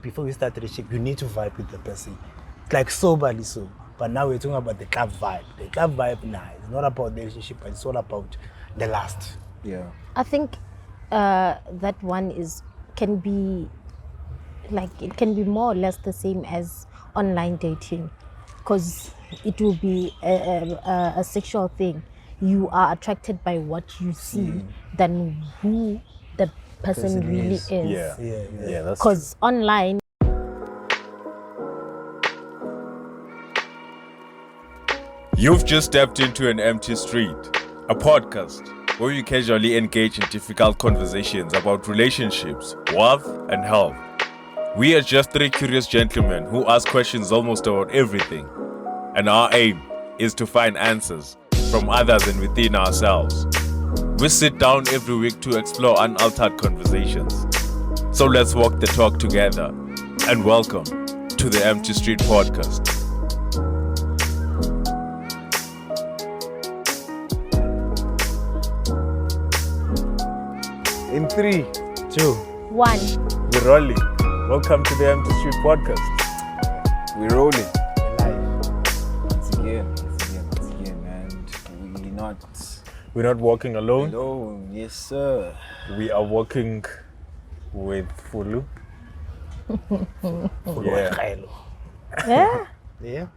Before we start the relationship, you need to vibe with the person. It's like soberly so. But now we're talking about the club vibe. The club vibe now it's not about the relationship, but it's all about the last. Yeah. I think that one can be more or less the same as online dating, because it will be a sexual thing. You are attracted by what you see than who the person really is. Yeah, that's Because online. You've just stepped into An Empty Street, a podcast where we casually engage in difficult conversations about relationships, wealth, and health. We are just three curious gentlemen who ask questions almost about everything, and our aim is to find answers from others and within ourselves. We sit down every week to explore unaltered conversations. So let's walk the talk together, and welcome to the Empty Street Podcast. in 3, 2, 1. we're rolling. Welcome to the Empty Street Podcast. We're rolling. live. Once again, and We're not walking alone. alone. Yes, sir. We are walking with Fulu. Yeah. Yeah. Yeah.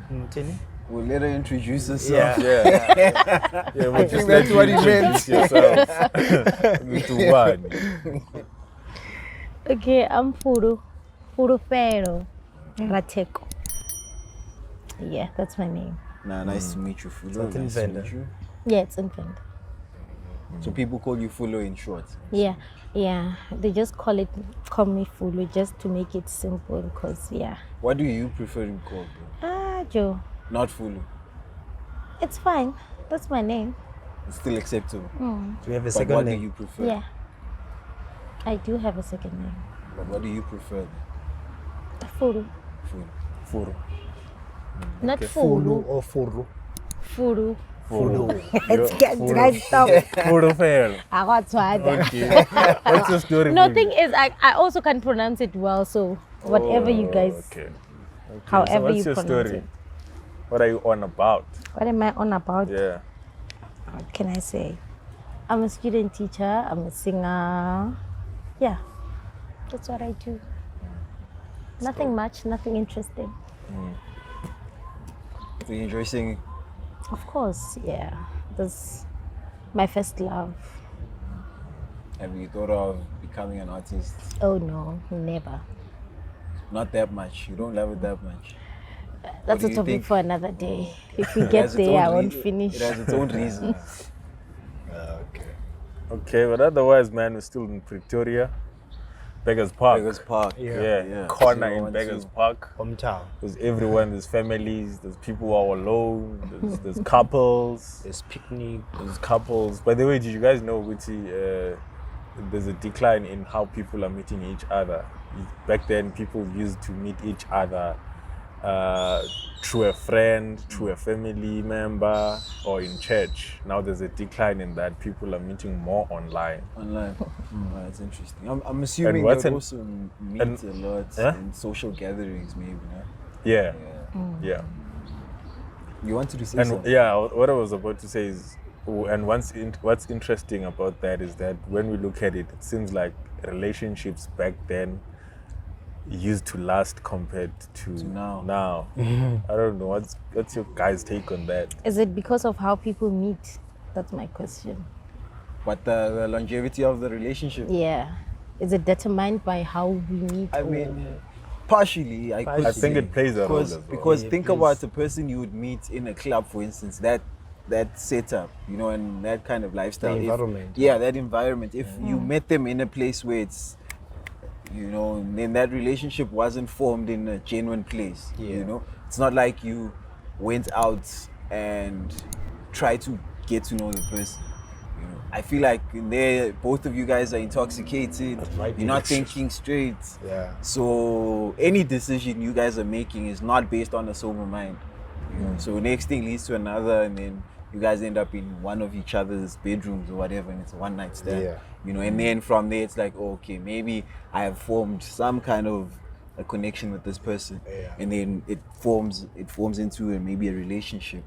Continue. We'll let her introduce herself. Yeah, we'll I just think let that's you what he introduce yourself. Into one. Okay, I'm Fulu. Furufero Rateko. Yeah, that's my name. Nah, nice to meet you, Fulu. Something Nice to vendor. meet you. Yeah, it's in Finland. So people call you Fulu in short. Yeah. They just call me Fulu just to make it simple, because What do you prefer to be called? Bro? Joe. Not Fulu. It's fine. That's my name. It's still acceptable. Do you have a But second what name? do you prefer? Yeah. I do have a second name. But what do you prefer? Fulu. Fulu. Fulu. Not Fulu Fulu. or Furu? Fulu. Fulu. It's guys stop. Fulu fair. I got to Okay. What's your story? No, Fulu? thing is, I also can pronounce it well, so whatever you guys, Okay. however so what's you your pronounce story? it. What are you on about? What am I on about? Yeah. What can I say? I'm a student teacher, I'm a singer. Yeah, that's what I do. Nothing much, nothing interesting. So you enjoy singing? Of course, yeah. That's my first love. Have you thought of becoming an artist? Oh no, never. Not that much. You don't love it that much. That's do a you topic think? for another day. If we It get has its there, own I won't rea- finish. It has its own reasons. Okay. Okay, but otherwise, man, we're still in Pretoria. Beggars Park. Beggars Park. Yeah. Corner So in one, Beggars two. Park. Hometown. There's everyone, there's families, there's people who are alone, there's couples, There's picnic. there's couples. By the way, did you guys know, there's a decline in how people are meeting each other? Back then, people used to meet each other through a friend, through a family member, or in church. Now there's a decline in that. People are meeting more online. Online. That's interesting. I'm assuming what's they an- also meet and- a lot Huh? in social gatherings, maybe. No? Yeah, Yeah. yeah. You wanted to say And something? yeah, what I was about to say is, and what's interesting about that is that when we look at it, it seems like relationships back then used to last compared to now. Now, I don't know. What's your guys' take on that? Is it because of how people meet? That's my question. But the longevity of the relationship? Yeah. Is it determined by how we meet? I mean, partially, I could I think say. it plays a role as well. Because Yeah, think it about plays. the person you would meet in a club, for instance, that setup, and that kind of lifestyle. The environment. That environment. If you met them in a place where it's, then that relationship wasn't formed in a genuine place. Yeah. It's not like you went out and tried to get to know the person. I feel like in there, both of you guys are intoxicated. might be You're not the truth. thinking straight. Yeah. So any decision you guys are making is not based on a sober mind. So next thing leads to another, and then you guys end up in one of each other's bedrooms or whatever, and it's a one night stand. Yeah. You know, and then from there it's like, oh, okay, maybe I have formed some kind of a connection with this person, Yeah. and then it forms into maybe a relationship,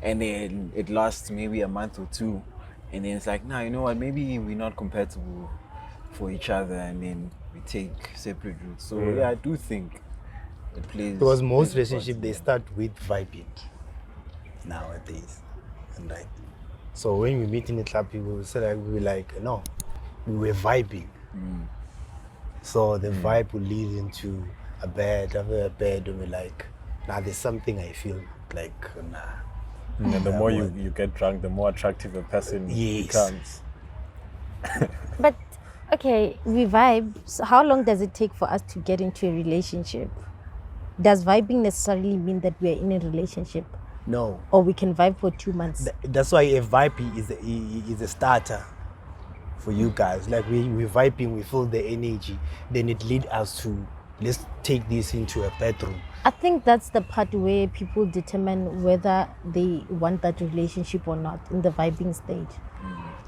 and then it lasts maybe a month or two, and then it's like, nah, you know what, maybe we're not compatible for each other, and then we take separate routes. So yeah, I do think it plays. Because most plays a part relationships, in they that. start with vibing nowadays. And like, so when we meet in the club, people will say like, we were like, no, we were vibing. So the vibe will lead into a bed, after a bed, and we're like, nah, there's something I feel like, nah. And the more you get drunk, the more attractive a person Yes. becomes. But okay, we vibe. So how long does it take for us to get into a relationship? Does vibing necessarily mean that we are in a relationship, No. or we can vibe for 2 months? That's why a vibe is a starter for you guys. Like we vibing, we feel the energy, then it leads us to, let's take this into a bedroom. I think that's the part where people determine whether they want that relationship or not in the vibing stage.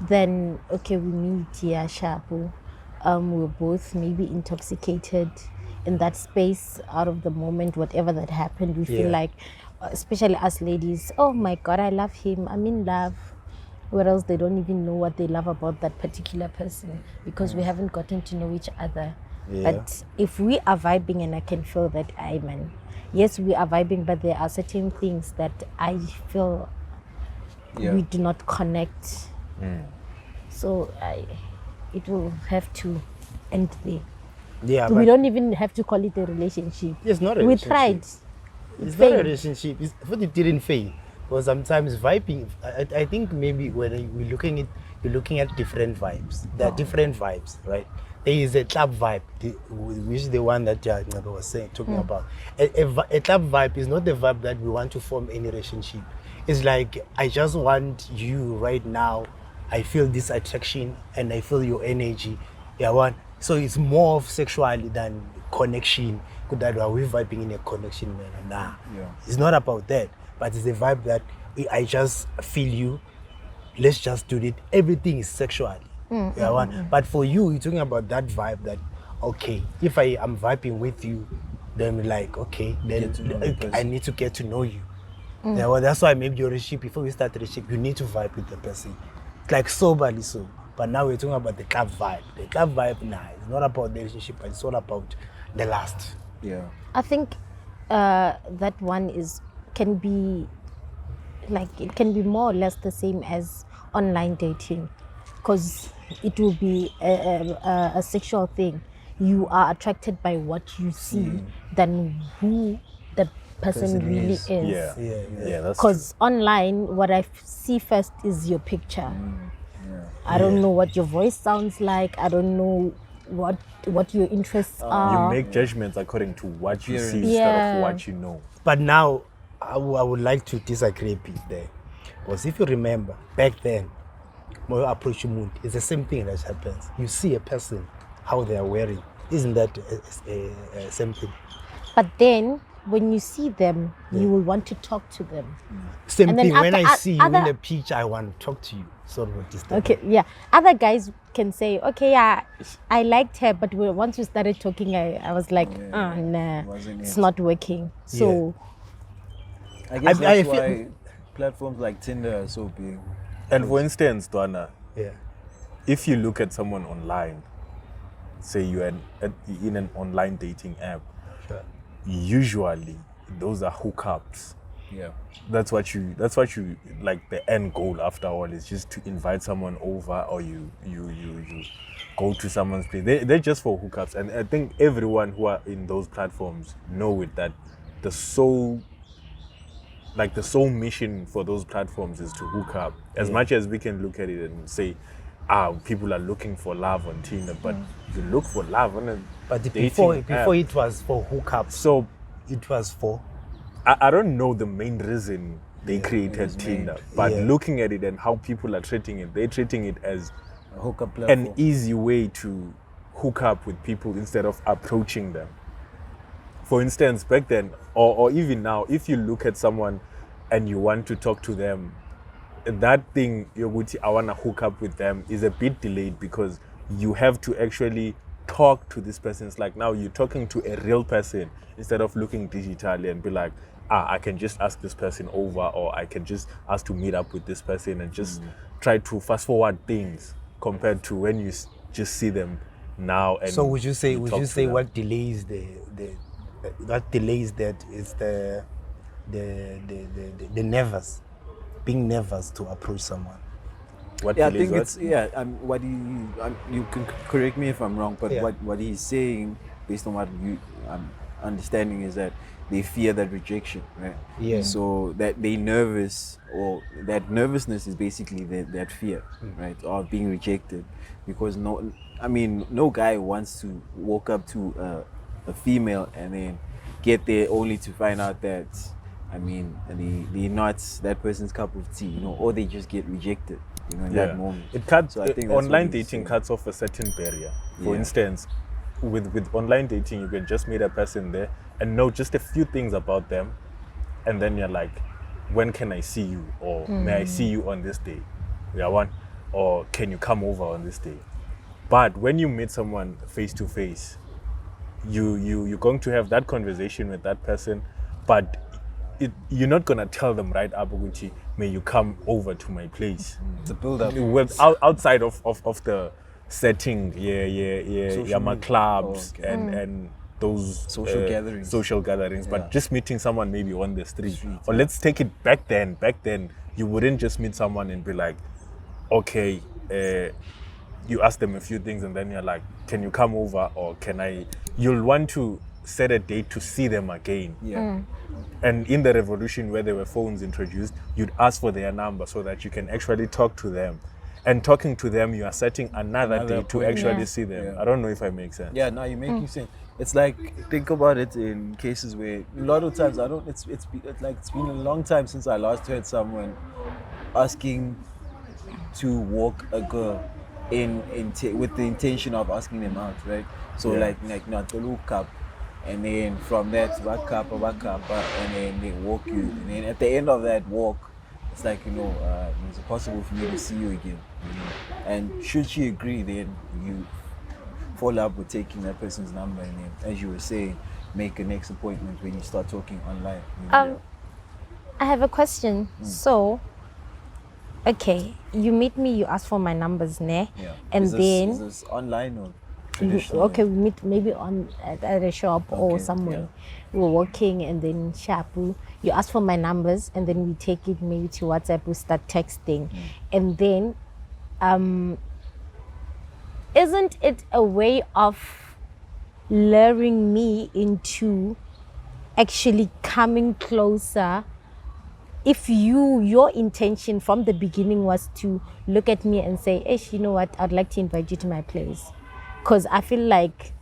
Then, okay, we meet here, Shapu. We're both maybe intoxicated in that space, out of the moment, whatever that happened. We feel Yeah. like, especially us ladies, oh my God, I love him. I'm in love. Whereas they don't even know what they love about that particular person because we haven't gotten to know each other. Yeah. But if we are vibing and I can feel that, yes, we are vibing, but there are certain things that I feel we do not connect. So it will have to end there. Yeah, We but don't even have to call it a relationship. it's not a We relationship. tried. It's It not a failed. relationship. But it didn't fail. Because sometimes vibing, I think maybe when you're looking at different vibes. There are different vibes, right? There is a club vibe, which is the one that Nceba was talking about. A club vibe is not the vibe that we want to form any relationship. It's like, I just want you right now. I feel this attraction and I feel your energy. So it's more of sexuality than connection. That are we vibing in a connection? Nah. Yeah. It's not about that, but it's a vibe that I just feel you. Let's just do it. Everything is sexual. But for you, you're talking about that vibe that, okay, if I am vibing with you, then like, okay, then Get to know the person. I need to get to know you. That's why maybe your relationship, before we start the relationship, you need to vibe with the person. It's like soberly so. But now we're talking about the club vibe. The club vibe, it's not about the relationship, but it's all about the last. Yeah. I think that one can be more or less the same as online dating, because it will be a sexual thing. You are attracted by what you see than who the person really is. Yeah, that's true. Because online, what I see first is your picture. I don't know what your voice sounds like. I don't know what your interests You are. make judgments according to what you see Appearance. instead Yeah. of what you know. But now, I would like to disagree a bit there. Because if you remember, back then, when you approach a moon, it's the same thing that happens. You see a person, how they are wearing. Isn't that a same thing? But then, when you see them, you will want to talk to them. Same And then thing. When after- I see you in other- the picture, I want to talk to you. Sort of this. Okay, yeah. Other guys can say, okay, yeah, I liked her, but once we started talking, I was like, nah, wasn't it's it. not working. So, I guess I that's feel- why platforms like Tinder are so big. And for instance, Dwana, Yeah. if you look at someone online, say you're in an online dating app, Sure. usually those are hookups. Yeah. That's what you like. The end goal after all is just to invite someone over, or you go to someone's place. They're just for hookups, and I think everyone who are in those platforms know it, that the sole mission for those platforms is to hook up. As much as we can look at it and say, people are looking for love on Tinder, but you look for love on a But dating before app. it was for hookups. So It was for. I don't know the main reason they created Tinder, but Yeah. looking at it and how people are treating it, they're treating it as A hookup platform. an easy way to hook up with people instead of approaching them. For instance, back then, or even now, if you look at someone and you want to talk to them, that thing yokuthi I want to hook up with them is a bit delayed because you have to actually talk to this person. It's like now you're talking to a real person instead of looking digitally and be like, I can just ask this person over, or I can just ask to meet up with this person and just try to fast forward things compared to when you just see them now. And So would you say talk to them. what delays what delays that is the nervous, being nervous to approach someone? What Yeah, I delays think what? it's what you can correct me if I'm wrong, but Yeah. what he's saying, based on what I'm understanding, is that they fear that rejection, right? Yeah. So that they nervous, or that nervousness is basically that fear, right, of being rejected, because no guy wants to walk up to a female and then get there only to find out that they're not that person's cup of tea, or they just get rejected, in that moment. It cuts. So I think that's what Online he's dating saying. cuts off a certain barrier. For Yeah. instance, with online dating, you can just meet a person there and know just a few things about them, and then you're like, when can I see you, or may I see you on this day? Yeah, one, or can you come over on this day? But when you meet someone face to face, you're going to have that conversation with that person, but you're not gonna tell them right up, Gucci, may you come over to my place. It's a build-up. Outside of the setting, Social my media. clubs Oh, okay. and those Social gatherings. but Yeah. just meeting someone maybe on the street. Or let's take it back then. Back then, you wouldn't just meet someone and be like, okay, you ask them a few things and then you're like, can you come over, or can I? You'll want to set a date to see them again. Yeah. And in the revolution where there were phones introduced, you'd ask for their number so that you can actually talk to them. And talking to them, you are setting another Another date to point. actually Yeah. see them. Yeah. I don't know if I make sense. Yeah, now you're making sense. It's like, think about it in cases where a lot of times it's been a long time since I last heard someone asking to walk a girl with the intention of asking them out, right? So Yeah. like not to look up, and then from that back up, and then they walk you, and then at the end of that walk, it's like, it's possible for me to see you again. And should she agree, then you follow up with taking that person's number, and then, as you were saying, make a next appointment when you start talking online. I have a question. So, okay, you meet me, you ask for my numbers, ne? Yeah. And is then this online or you, traditional? okay, we meet maybe at a shop or Okay, somewhere. We're walking, and then shapu, you ask for my numbers, and then we take it maybe to WhatsApp. We start texting, and then isn't it a way of luring me into actually coming closer? If your intention from the beginning was to look at me and say, "Hey, you know what? I'd like to invite you to my place," because I feel like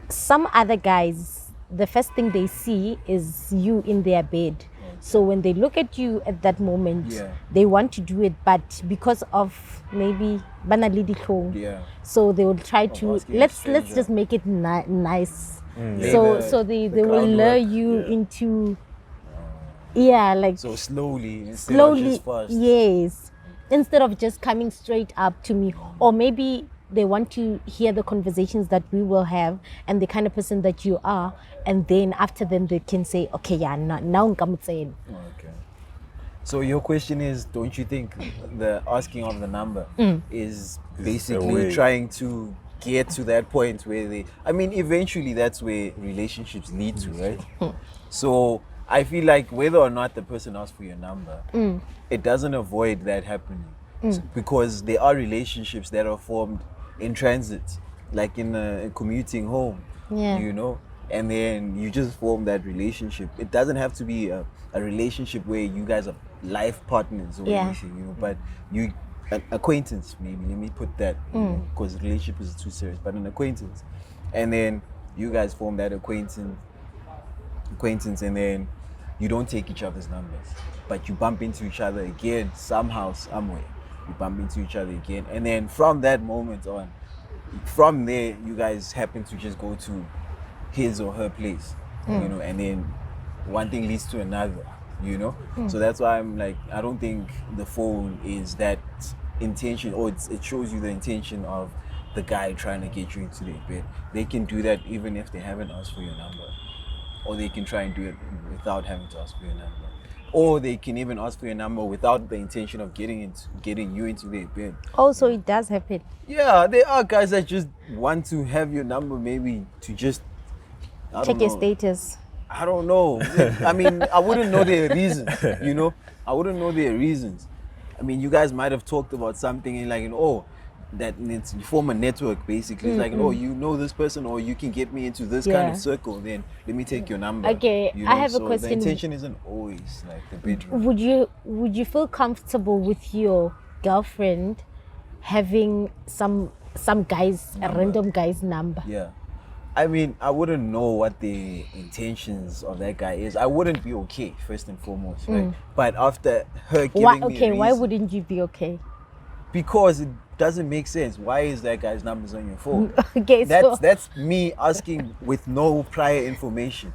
some other guys, the first thing they see is you in their bed. So when they look at you at that moment, Yeah. they want to do it, but because of maybe banali ditlhong, Yeah. so they will try to asking a let's stranger. just make it nice. Lay So the- they the will lure groundwork. you Yeah. into like So slowly, instead of slowly, just fast. yes, instead of just coming straight up to me, or maybe they want to hear the conversations that we will have and the kind of person that you are, and then after then they can say, okay, yeah, now nkamutseni. Okay. So your question is, don't you think the asking of the number is a basically way. trying to get to that point where eventually that's where relationships lead to, right? So I feel like whether or not the person asks for your number, it doesn't avoid that happening. Because there are relationships that are formed in transit, like in commuting home, Yeah. and then you just form that relationship. It doesn't have to be a relationship where you guys are life partners or Yeah. anything, but an acquaintance, maybe, let me put that, because relationship is too serious, but an acquaintance. And then you guys form that acquaintance, and then you don't take each other's numbers, but you bump into each other again somehow, somewhere. You bump into each other again, and then from that moment on, from there, you guys happen to just go to his or her place, and then one thing leads to another, you know. So that's why I'm like, I don't think the phone is that intention, or it shows you the intention of the guy trying to get you into their bed. They can do that even if they haven't asked for your number, or they can try and do it without having to ask for your number, or they can even ask for your number without the intention of getting you into their bed. Also, it does happen. Yeah, there are guys that just want to have your number, maybe to just Check your status. I don't know. I mean, I wouldn't know their reasons, you know? I wouldn't know their reasons. I mean, you guys might have talked about something and like, oh, that it's, you form a network basically. It's like, oh, you know this person, or you can get me into this kind of circle, then let me take your number. Okay, you I have a so question. The intention isn't always like the bedroom. Would you feel comfortable with your girlfriend having some guy's a random guy's number? Yeah. I mean, I wouldn't know what the intentions of that guy is. I wouldn't be okay, first and foremost, right? But after her giving Why? me Okay, a why reason, wouldn't you be okay? because it doesn't make sense. Why is that guy's numbers on your phone? Okay, so That's me asking with no prior information.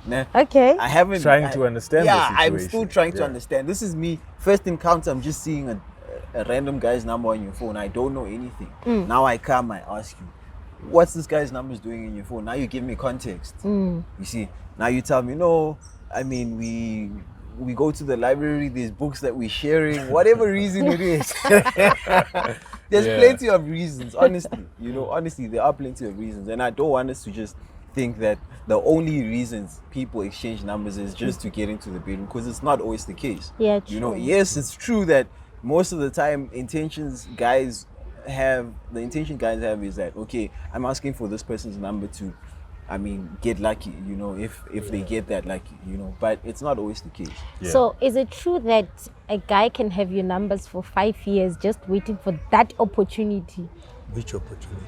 Nah, okay. I haven't Trying to understand the Yeah, I'm situation. still trying to Yeah. understand. This is me first encounter. I'm just seeing a random guy's number on your phone. I don't know anything. Now I come, I ask you, what's this guy's numbers doing in your phone? Now you give me context. You see, now you tell me, no, I mean, we go to the library, there's books that we're sharing, whatever reason it is. There's plenty of reasons, honestly. You know, honestly, there are plenty of reasons. And I don't want us to just think that the only reasons people exchange numbers is just to get into the bedroom, because it's not always the case. Yeah, You know, true. yes, it's true that most of the time the intention guys have is that, okay, I'm asking for this person's number to, I mean, get lucky, you know, if they get that lucky, you know, but it's not always the case. Yeah. So is it true that a guy can have your numbers for 5 years just waiting for that opportunity? Which opportunity?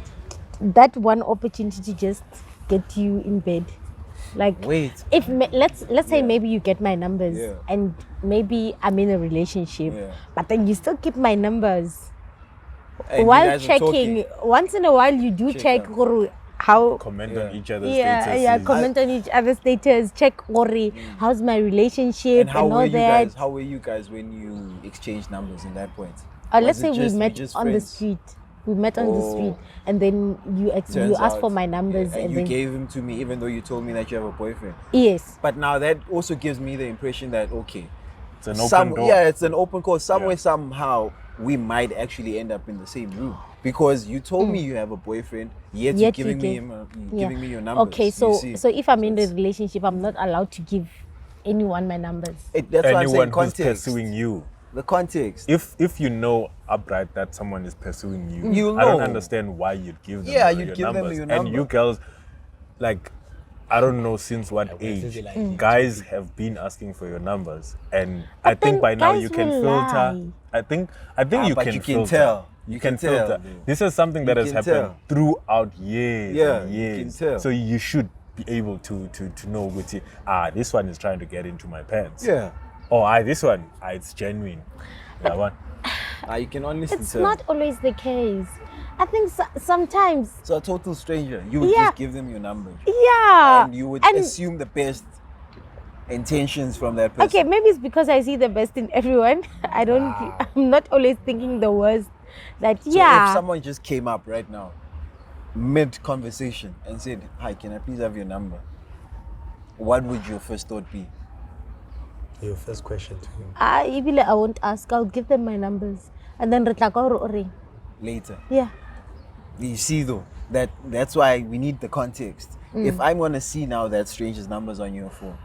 That one opportunity to just get you in bed? Like, Wait. if let's say maybe you get my numbers Yeah. and maybe I'm in a relationship, Yeah. but then you still keep my numbers. And you While guys are checking, talking. once in a while you do check out. guru, how Comment on each other's yeah statuses. comment on each other's status, check Ori, how's my relationship And how and all were you that. guys? How were you guys when you exchanged numbers in that point? Let's Was say it we just- met just on the friends? street. We met on the Oh. street, and then you Turns asked for out- my numbers, and you then gave them to me, even though you told me that you have a boyfriend. yes, But now that also gives me the impression that, okay, It's an open door. yeah, it's an open call. Somewhere, Yeah. somehow, we might actually end up in the same room, because you told me you have a boyfriend, yet you're Yet you giving me gave- giving me your numbers. okay. you So see. if I'm in the it's- relationship, I'm not allowed to give anyone my numbers. that's why I'm saying Anyone who's context. pursuing you. The context. If you know upright that someone is pursuing you, You'll I don't know. understand why you'd give them Yeah, your you'd give them numbers. your And number. you girls, like, I don't know since what this is age like- guys have been asking for your numbers, and I then think by now guys you can will filter. lie. I think you but can you can filter. tell. You You can can tell. filter. This is something that You has can happened tell. throughout years Yeah, and you can years. tell. So you should be able to know with it. This one is trying to get into my pants. Yeah. Oh, this one, it's genuine. That one. You can honestly It's tell. not always the case. I think sometimes, So a total stranger, you would Yeah. just give them your number, yeah. and you would And- assume the best intentions from that person. Okay, maybe it's because I see the best in everyone. I don't. I'm not always thinking the worst. That So yeah. if someone just came up right now, mid conversation, and said, "Hi, can I please have your number?" What would your first thought be? Your first question to him. Even I won't ask. I'll give them my numbers, and then ring. Later, Yeah. you see though, that's why we need the context. If I'm gonna see now that stranger's numbers on your phone,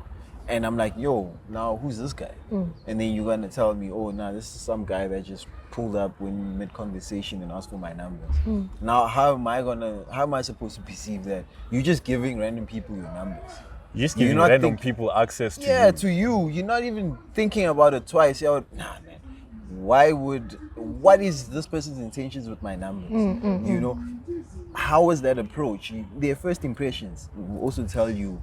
and I'm like, yo, now who's this guy? And then you're gonna tell me, oh, nah, this is some guy that just pulled up when mid conversation and asked for my numbers. Now, how am I supposed to perceive that? You're just giving random people your numbers. You're just You're giving not random think- people access to Yeah, you. to you. You're not even thinking about it twice. You're, nah, man. What is this person's intentions with my numbers? You know, how is that approach? Their first impressions will also tell you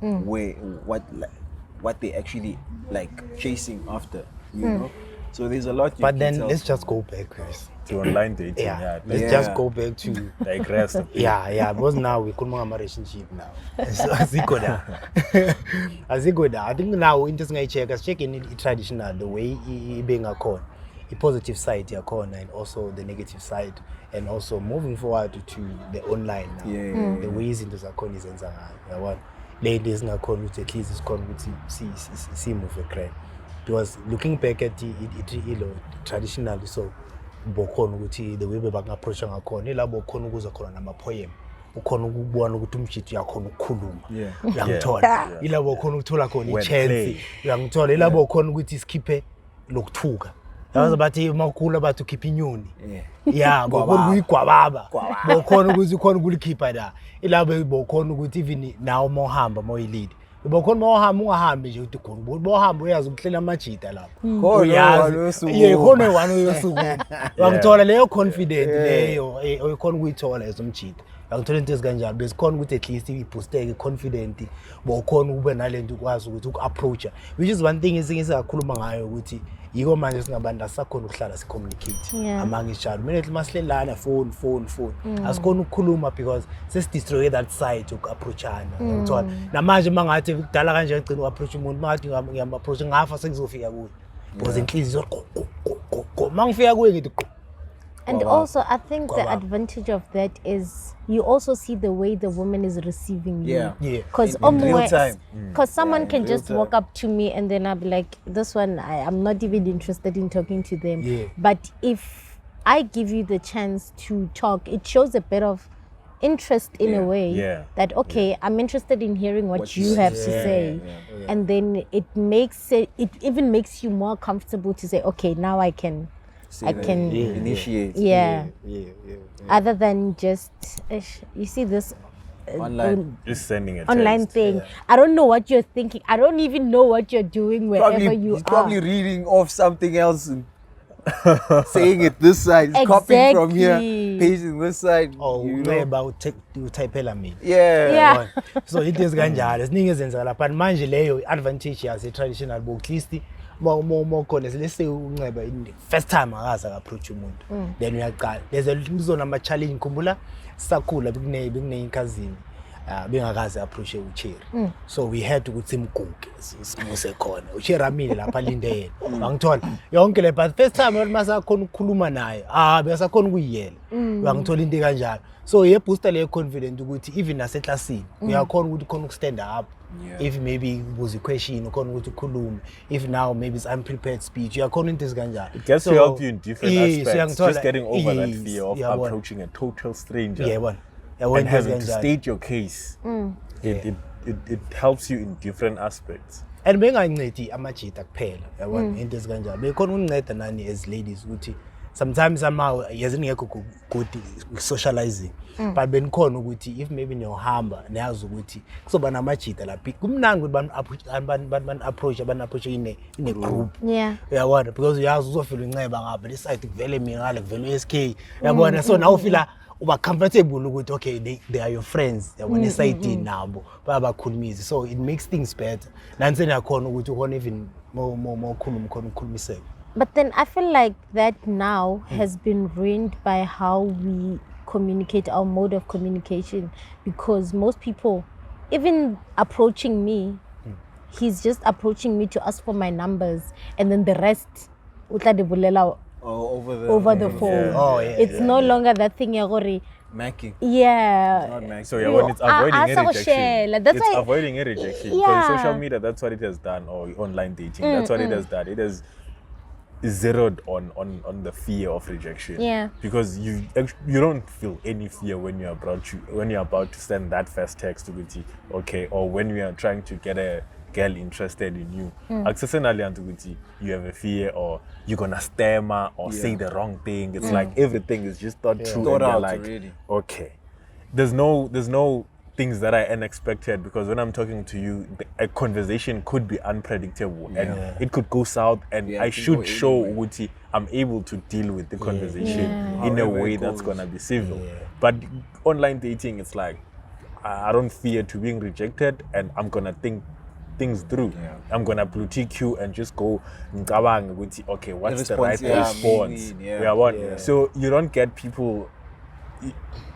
what they actually like chasing after. You know, So there's a lot. You But can then tell let's from- just go back, Chris. To online dating, Yeah, yeah. let's just go back to Digress a bit. yeah, because now we couldn't have a relationship now. So azikho da. Azikho da. I think now into singayicheck as checking it traditional the way being a con, the positive side yakhona and also the negative side, and also moving forward to the online now. Yeah. The way izinto zakhona izenza ngayo. Yabona. Ladies ngakhona ukuthi at least isikhona ukuthi see move a crane. Because looking back at it traditionally, so bokhona ukuthi the way bebanga-approach ngakhona ilabo khona ukuza khona nama-poem ukhona ukubona ukuthi umjidi uyakhona ukukhuluma uyangithola ilabo khona ukuthola khona i-chance uyangithola ilabo khona ukuthi sikhiphe lokuthuka yazi bathi makhulu bathi ukhipha inyoni yeah bokhona ukuyigwababa bokhona ukuthi ukhona ukulikhipha la ilabo bokhona ukuthi even nawo mohamba moyilid bokhona mohamba ungahambi nje uthi khona bohamba uyazi ukuhlela amajita lapho uyazi khona one uyosukuma uyangithola leyo confident leyo oyikhona ukuyithola ezomjita uyangithola into ezikanjalo besikhona ukuthi at least iboosteke confident bokhona ube nalento ukwazi ukuthi uku-approacha which is one thing esingakhuluma ngayo ukuthi yiko manje singabantu asisakhona ukuhlala si-communicate amangisjalo kumele masihlelana phone asikhona ukukhuluma because sesi-destroye that side yoku-approachana uyangithola namanje uma ngathi kudala kanje agcina u-approach umuntu uma ngathi ngiyam-approach ngafa sengizofika kuye because inhliziyo uma ngifika kuye ngithi And also, I think the advantage of that is you also see the way the woman is receiving you. Yeah. Because someone can just walk up to me and then I'll be like, this one, I'm not even interested in talking to them. Yeah. But if I give you the chance to talk, it shows a bit of interest in a way that, okay, I'm interested in hearing what you have to say. And then it even makes you more comfortable to say, okay, now I can initiate. Yeah. Other than just you see this Online. Just sending a online text. thing. I don't know what you're thinking. I don't even know what you're doing wherever you He's are. probably reading off something else and saying it this side. He's copying from here, pasting this side. Oh, you you know. know about typela mina. Yeah. So it is kanjalo siningi ezenza lapha manje leyo advantage yase traditional book at least more khona let's say uNceba in the first time akaza approach umuntu then uyaqala there's a kuzona ama challenge khumbula sakhula bekune cousin bengakazi approach uCherry so we had ukuthi simguge simuse khona uCherry amile lapha alinde yena bangithola yonke le but first time masakhona ukukhuluma naye besakhona ukuyiyela uyangithola into kanjalo so ye booster le confident ukuthi even naseclassini uyakhona ukuthi khona ukustand up if maybe was a question ukhona ukuthi ukhulume if now maybe it's unprepared speech uyakhona into ezikanjalo It gets to help you in different aspects. So Just getting over that fear of approaching a total stranger and having to state your case. It helps you in different aspects. And bengancedi amajita kuphela yabona into ezikanjalo bekhona unceda nani as ladies ukuthi sometimes somehow yazingekho good socializing but benikhona ukuthi if maybe niyohamba niyazi ukuthi kuzoba namajita lapha kumnandi ukuthi ban-approach in a group yabona because uyazi uzofila uNceba ngapha le side kuvele mina ngale kuvele SK yabona so now ufila uba comfortable ukuthi okay they are your friends yabona eside nabo bayabakhulumisa so it makes things better nanseni yakhona ukuthi ukhona even more khuluma khona ukukhulumiseka. But then I feel like that now has been ruined by how we communicate, our mode of communication, because most people, even approaching me, he's just approaching me to ask for my numbers, and then the rest, over the phone. It's no longer that thing you're Macking. Yeah. It's not macking. So when it's avoiding a rejection, that's it's why, avoiding a rejection. Because social media, that's what it has done, or online dating, that's what it has done. It has zeroed on the fear of rejection. Yeah. Because you don't feel any fear when you're about to send that first text to Guti, okay, or when you are trying to get a girl interested in you. You have a fear or you're gonna stammer or say the wrong thing. It's like everything is just thought through. Thought and out like, already. okay. There's no things that are unexpected because when I'm talking to you, a conversation could be unpredictable and it could go south and I should show Wuti I'm able to deal with the conversation in a way that's gonna be civil. But online dating, it's like I don't fear to being rejected and I'm gonna think things through. Yeah. I'm gonna blue tick you and just go ngicabanga ukuthi, okay, what's the right response, yeah, response? yeah. Uyabona? Yeah. So you don't get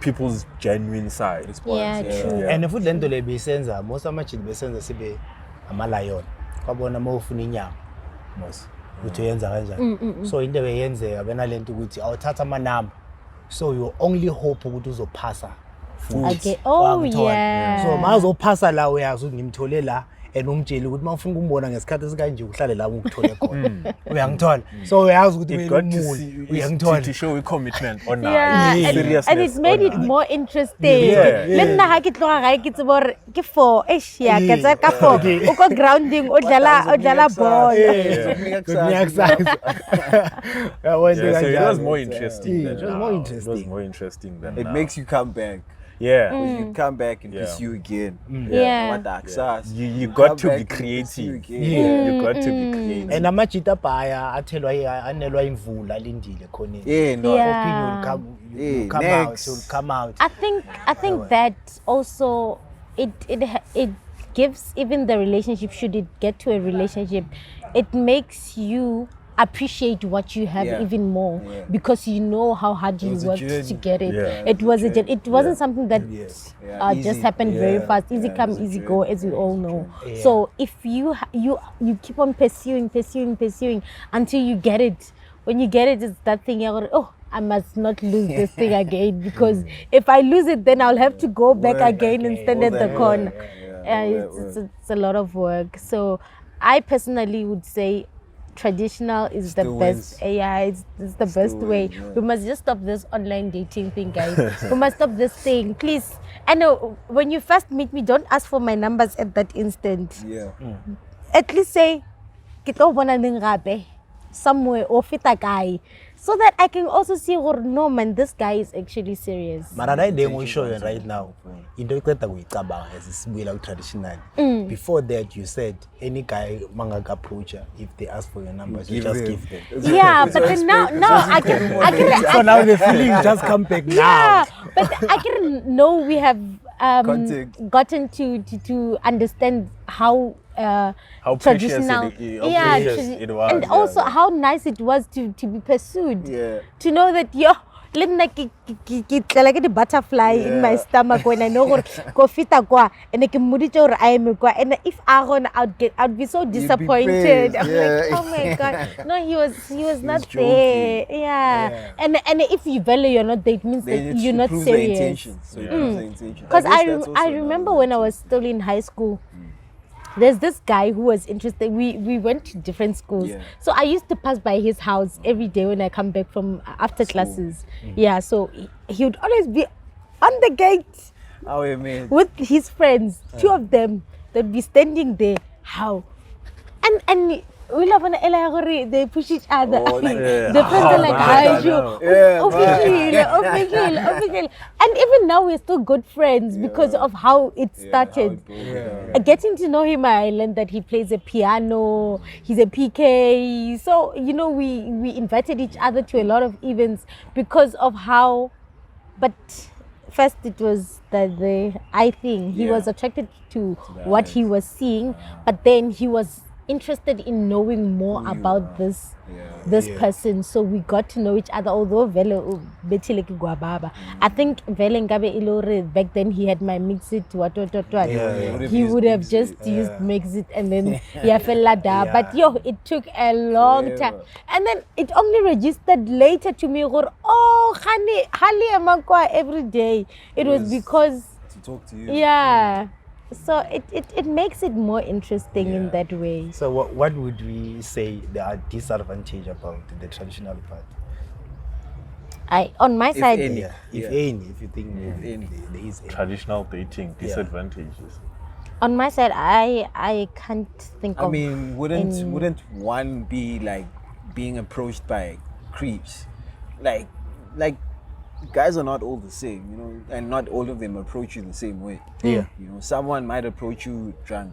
people's genuine side. Yeah, true. Yeah. And futhi lento le besenza most amajini besenza sibe amalion kwabona mawufuna inyama mos uthi uyenza kanjani so into beyenzeka benalento ukuthi awuthatha amanamba so you only hope ukuthi uzophasa Okay. Oh, yeah. so mazophasa la uyazi ukuthi ngimthole la and umtsheli ukuthi mawufuna ukumbona ngesikhathi esikanje uhlale la ngikuthole khona uyangithola so uyazi ukuthi It kumele got to umule see uyangithola to show a commitment on Yeah, and it made it more interesting. Yeah. Le nna ha ke tloga gae ke tsebo gore ke for Asia ke tsa ka for o ko grounding o dlala ball. Yeah, so it was more interesting. Yeah, than it was now. more It interesting. was more interesting than It now. makes you come back. Yeah. You come back and Yeah. pursue again. Yeah. What the access? You come got to back be and pursue creative. again. Yeah. You got to be creative. and amajita bhaya athelwa anelwa imvula alindile khona Yeah, no. Yeah. hoping you'll come Yeah, out next. you'll come out I think that also it gives even the relationship, should it get to a relationship, it makes you appreciate what you have Yeah. even more Yeah. because you know how hard you was a worked journey. to get it. Yeah. It was a journey. It wasn't something that Yes. Yeah, just easy. happened very Yeah. fast. Easy Yeah, come, it's a easy journey. go, as we all know. Yeah. So if you keep on pursuing until you get it. When you get it, it's that thing. You're going, oh, I must not lose this thing again because if I lose it, then I'll have to go back Work again and stand All at the that corner. work, yeah, all that work. It's a lot of work. So I personally would say traditional is the Still best. wins. Yeah, it's the best way. wins, yeah. We must just stop this online dating thing, guys. We must stop this thing, please. I know when you first meet me, don't ask for my numbers at that instant. Yeah. At least say, "Kita bona ning gape," somewhere or fita guy, so that I can also see, oh no man, this guy is actually serious. mara right there we show you right now into eqeda kuyicabanga esibuyela ku-traditional before that you said any guy mangaka approacher if they ask for your numbers you Give just them. give them Yeah, but then now I can so now the feeling just come back now yeah, but I can know we have Contact. gotten to understand how precious traditional, how precious it was, and yeah, also yeah. how nice it was to be pursued. Yeah. To know that le nna ke tlela ke the butterfly in my stomach when I know gore go fita kwa and ke mmoditse gore I am kwa, and if I gonna I'd be so disappointed. pissed, I'm yeah. like, oh my god, no, he was not joking. there. Yeah. And if you value you're not there, it means Then that it you're not proves the serious. intention. So it proves the intention. Because guess that's also I remember another when I was still in high school, there's this guy who was interested. We went to different schools. Yeah. So I used to pass by his house every day when I come back from after classes. Yeah, so he would always be on the gate Oh, yeah, man. with his friends, two of them. They'd be standing there. How? And we love when they push each other. Oh, like- The friends are like, hi, you. Yeah, Official. And even now we're still good friends because of how it started. Getting to know him, I learned that he plays a piano, he's a PK. So, we invited each other to a lot of events because of how, but first it was the eye thing. He was attracted to what he was seeing, but then he was interested in knowing more about this person. So we got to know each other, although vele bethile ke gwababa. I think vele ngabe ilore back then he had my mix it what he would have just used mix it and then fella da. But it took a long time, and then it only registered later to me hali amankwa every day. It was because To talk to you. yeah. So it makes it more interesting in that way. so what would we say the disadvantage about the traditional part On my side, any. if you think any. there is any. Traditional dating disadvantages. on my side, I can't think I of. mean, wouldn't one be like being approached by creeps? Like guys are not all the same, and not all of them approach you the same way. Yeah. Someone might approach you drunk.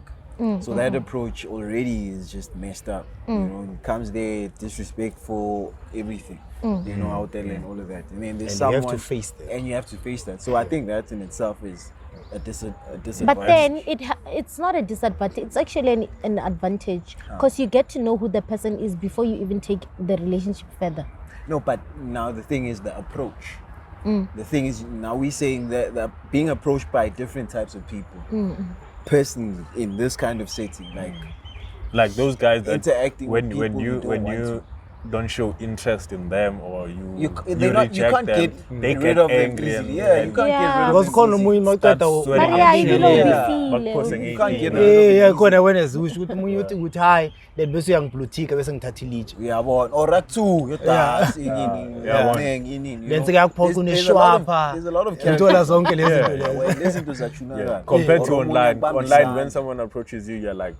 So that approach already is just messed up. You know, it comes there, disrespectful, everything. You know, out there and all of that. And then there's And someone, you have to face that. and you have to face that. So I think that in itself is a disadvantage. But then it's not a disadvantage. It's actually an advantage because you get to know who the person is before you even take the relationship further. No, but now the thing is the approach. The thing is, now we're saying that being approached by different types of people, personally, in this kind of setting, Like those guys that interacting when with people you don't want you don't show interest in them or you you can't them, get they rid get of them angry easily. and Yeah, you can't get rid of Because them khona easily. umunye maqeda sweating But yeah, out. you don't Yeah. feel. You can't get rid of yeah them khona wena zisho ukuthi umunye uthi ukuthi hayi then bese uyangiblutika bese ngithatha ilitshe. uyabona or two yodasi Yeah. Then sekuyakuphoqa uneshwapha. there's a lot of Uthola zonke lezi zinto lezo. well, lezi zinto zachunakala. Compared to Or online, omunye online akubambisana. when someone approaches you, you're like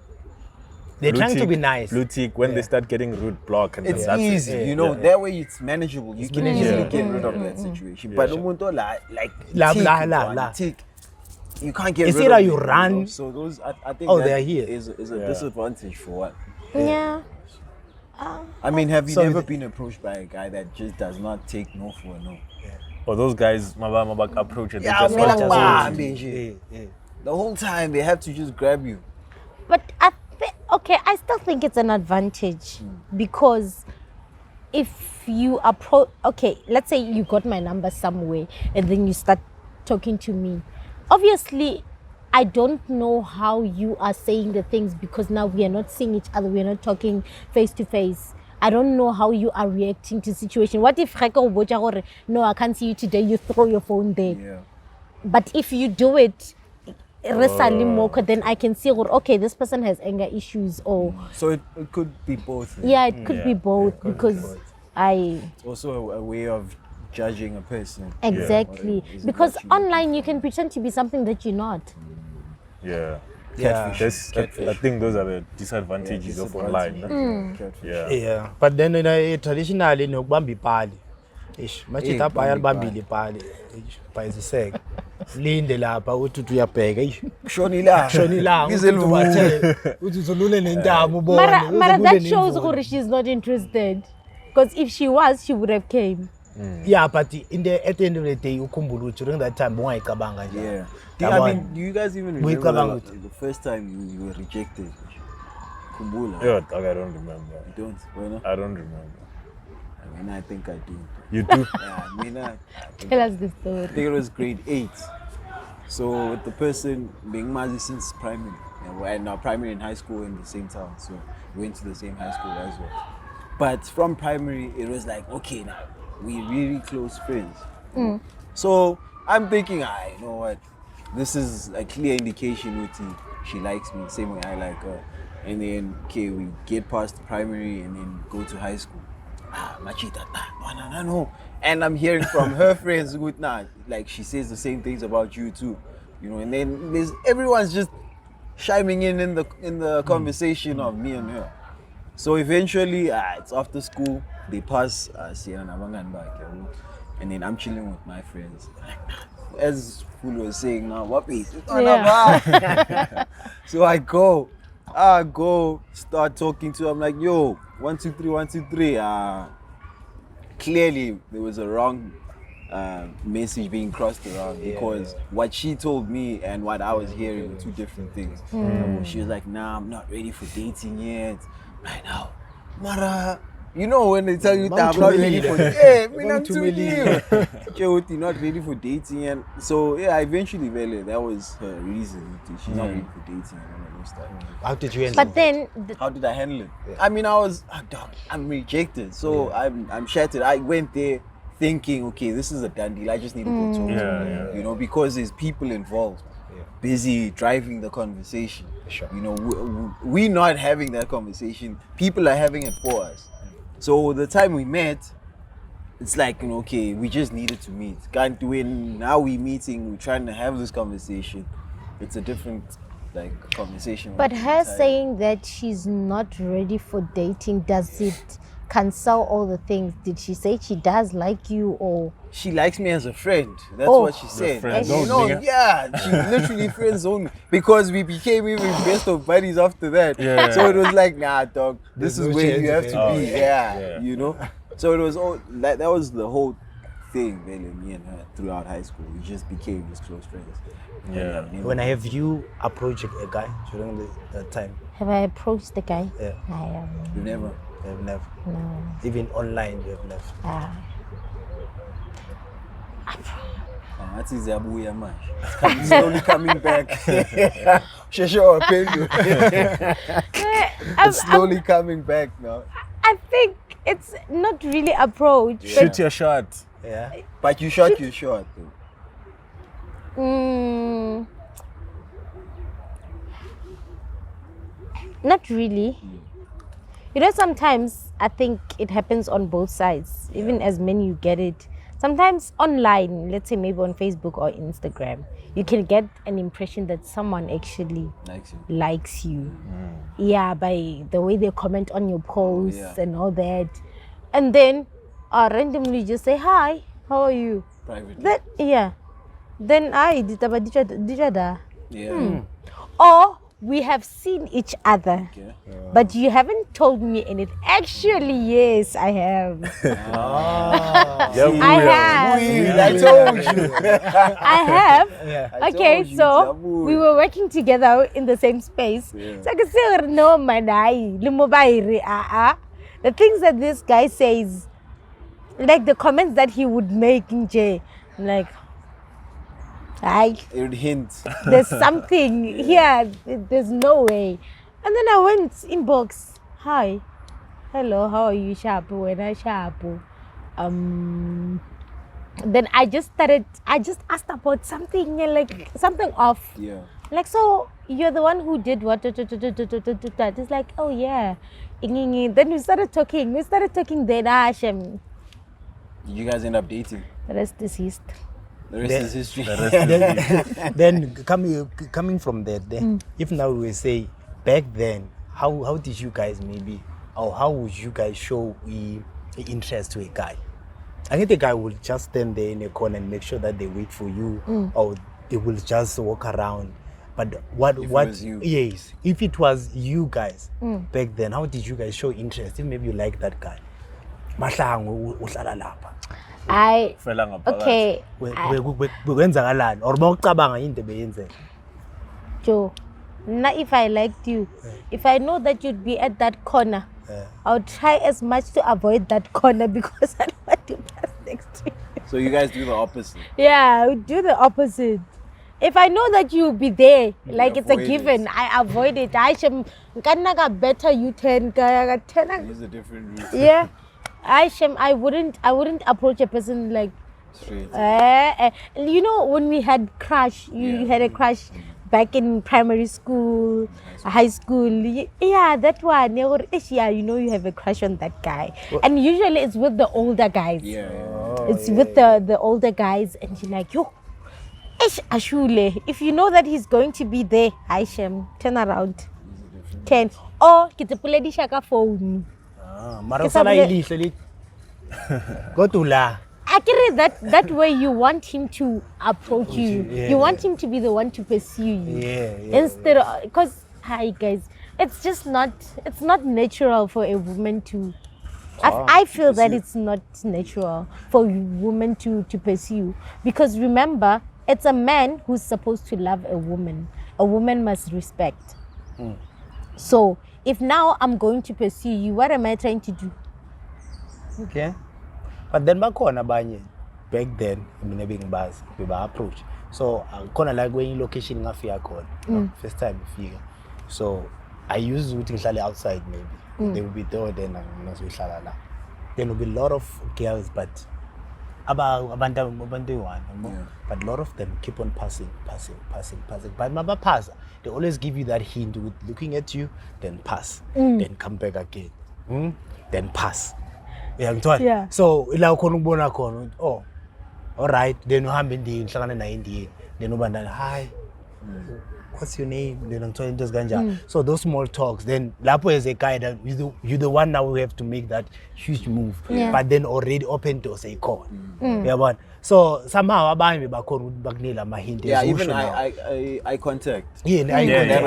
They're blue trying to tick, be nice. Blue tick. When they start getting rude, block, and It's that's easy, it. you know. Yeah. That way, it's manageable. You can easily Yeah. get rid of that situation. Yeah, But sure. umuntu like La, tick, la, la, one la. tick, you can't get It's rid either of you it, run- know. So those, I think, Oh, that they're here. is a Yeah. disadvantage for what. Yeah. I mean, have you So never the- been approached by a guy that just does not take no for a no? Or those guys, mabak approach and they Yeah, just man, want like, to wow. hold you. Yeah. The whole time they have to just grab you. But okay, I still think it's an advantage because if you approach, okay, let's say you got my number somewhere and then you start talking to me. Obviously, I don't know how you are saying the things because now we are not seeing each other, we are not talking face to face. I don't know how you are reacting to situation. What if no, I can't see you today, you throw your phone there. Yeah. But if you do it, then I can see, okay, this person has anger issues or So it could be both. yeah, it could Yeah, be both because It's also a way of judging a person. exactly Or is it because what you looking online you can pretend to be something that you're not. Yeah. Yeah. I think those are the disadvantages of online. Yeah. Yeah. But then traditionally nokubamba ipali. Ish, manje tapaya libambile ipali. Bayiziseka. Linde lapha uthi uyabheka. Shoni la. Shoni la. Ngize livuke. Uthi uzolule nentamo ubone. Mara that shows she's not interested because if she was, she would have came. Yeah, but at the end of the day ukhumbula during that time ungayicabanga nje. Yeah. Come I on. mean, do you guys even We remember come the first time you were rejected? Kumbula. Yeah, I don't remember. You don't? Well, I don't remember. I mean, I think I do. You do? Yeah, I mean, I Tell us the think story. it was grade 8. So with the person being Mazi since primary. And we're now primary and high school in the same town. So we went to the same high school as well. But from primary, it was like, okay, now we're really close friends. So I'm thinking, you know what? This is a clear indication that she likes me, same way I like her. And then, okay, we get past primary and then go to high school. Machita, no. And I'm hearing from her friends, good now, like she says the same things about you too, you know. And then everyone's just chiming in the conversation of me and her. So eventually, it's after school. They pass and then I'm chilling with my friends. As Fulu was saying now, what is it? Yeah. So I go, start talking to her. I'm like, yo, 1, 2, 3, 1, 2, 3. Clearly, there was a wrong message being crossed around because what she told me and what I was hearing were two different things. She was like, nah, I'm not ready for dating yet. Right now, Mara, you know when they tell you that I'm not ready for dating, I'm too new. You're not ready for dating, and so I eventually realized that was her reason. She's not ready for dating and all that stuff. How did you handle But then How did I handle it? I mean, I'm rejected, so I'm shattered. I went there thinking, okay, this is a done deal. I just need to go talk to her, you know, because there's people involved, busy driving the conversation. Sure. You know, we not having that conversation. People are having it for us. So the time we met, it's like, you know, okay, we just needed to meet. Can't do it. Now we're meeting. We're trying to have this conversation. It's a different conversation. But her saying that she's not ready for dating, does it cancel all the things? Did she say she does like you, or She likes me as a friend. That's Oh. what she said. friend And zone, nigga. yeah, she literally friend zoned me because we became even best of buddies after that. Yeah. So it was like, nah, dog, this There's is no where chance you have of to it. be. Oh, Yeah, yeah. you know. So it was all that was the whole thing, really, me and her throughout high school. We just became just close friends. Yeah. When I have you approach a guy during the time, have I approached the guy? yeah, You never. you have never. No. Even online, you have never. That's easy, Abuya man. It's slowly coming back. Shesho Apendo. It's slowly coming back now. I think it's not really approach, Shoot your shot. Yeah. But you shot your shot. Though. but not really. You know, sometimes I think it happens on both sides. Even as men, you get it. Sometimes online, let's say maybe on Facebook or Instagram, you can get an impression that someone actually likes you. Yeah, by the way they comment on your posts and all that. And then randomly just say, hi, how are you? Privately. Then I did that. Yeah. Or we have seen each other. Okay. But you haven't told me anything. Actually, yes, I have. I have. I told you. I have. I Okay, told you, so Jabu. we were working together in the same space. So I can say, no, manai, the things that this guy says, like the comments that he would make, like, It would hint. there's something here. There's no way. And then I went inbox. Hi, hello, how are you, Shapu? When I Shapu, then I just asked about something, like something off. Yeah. Like, so you're the one who did what? It's like, oh yeah. Then we started talking. Then Hashem. Did you guys end up dating? The rest is history. The rest is history. Then coming from that, then if now we say back then, how did you guys maybe, or how would you guys show interest to a guy? I think the guy will just stand there in a corner and make sure that they wait for you, or they will just walk around. But what? If it was you. Yes, if it was you guys back then, how did you guys show interest? If maybe you like that guy, mahlangu uhlala lapha. Fela ngaphakathi. Okay. Kwenzakalani or mawucabanga into beyenzeka? Joe, now if I liked you, if I know that you'd be at that corner, I'll try as much to avoid that corner because I don't want to pass next to you. So you guys do the opposite. Yeah, I would do the opposite. If I know that you'll be there, like it's a avoid given, it. I avoid it. I should better U-turn. Use a different route. Yeah. I wouldn't approach a person like Straight. you know, when we had crush, you had a crush back in primary school, high school. Yeah, that one. Yeah, you know you have a crush on that guy. And usually it's with the older guys. Yeah. It's with the older guys, and you're like, yo, Ashule, if you know that he's going to be there, Aishem, turn around. 10. Or get a puledi shaka phone. Mara usala ilihlo lithi. Go to la. Actually, that way you want him to approach you. Yeah, You want him to be the one to pursue you. Yeah. Instead of, because, hi guys, it's not natural for a woman to, I feel that it's not natural for a woman to pursue. Because remember, it's a man who's supposed to love a woman. A woman must respect. So, if now I'm going to pursue you, what am I trying to do? Okay. But then bakhona abanye back then mina bengibazi beba approach. So khona la kwenye location ngafika khona. First time ngifika. So I used ukuthi ngihlale outside maybe. They will be there then nginozohlala la. There will be a lot of girls but abantu one, but a lot of them keep on passing. But mabapass, they always give you that hint with looking at you, then pass, then come back again, then pass. Yeah. So ila ukhona ukubona khona, oh, all right, then uhambe endini, hlangana naye endini, then uba hi, what's your name? So those small talks, then Lapo is a guy that you're the one now who have to make that huge move. Yeah. But then already open to say call. Yeah, but so somehow abanye bakhona ukuthi bakunela mahindi. Yeah, even eye contact. Yeah, Yeah,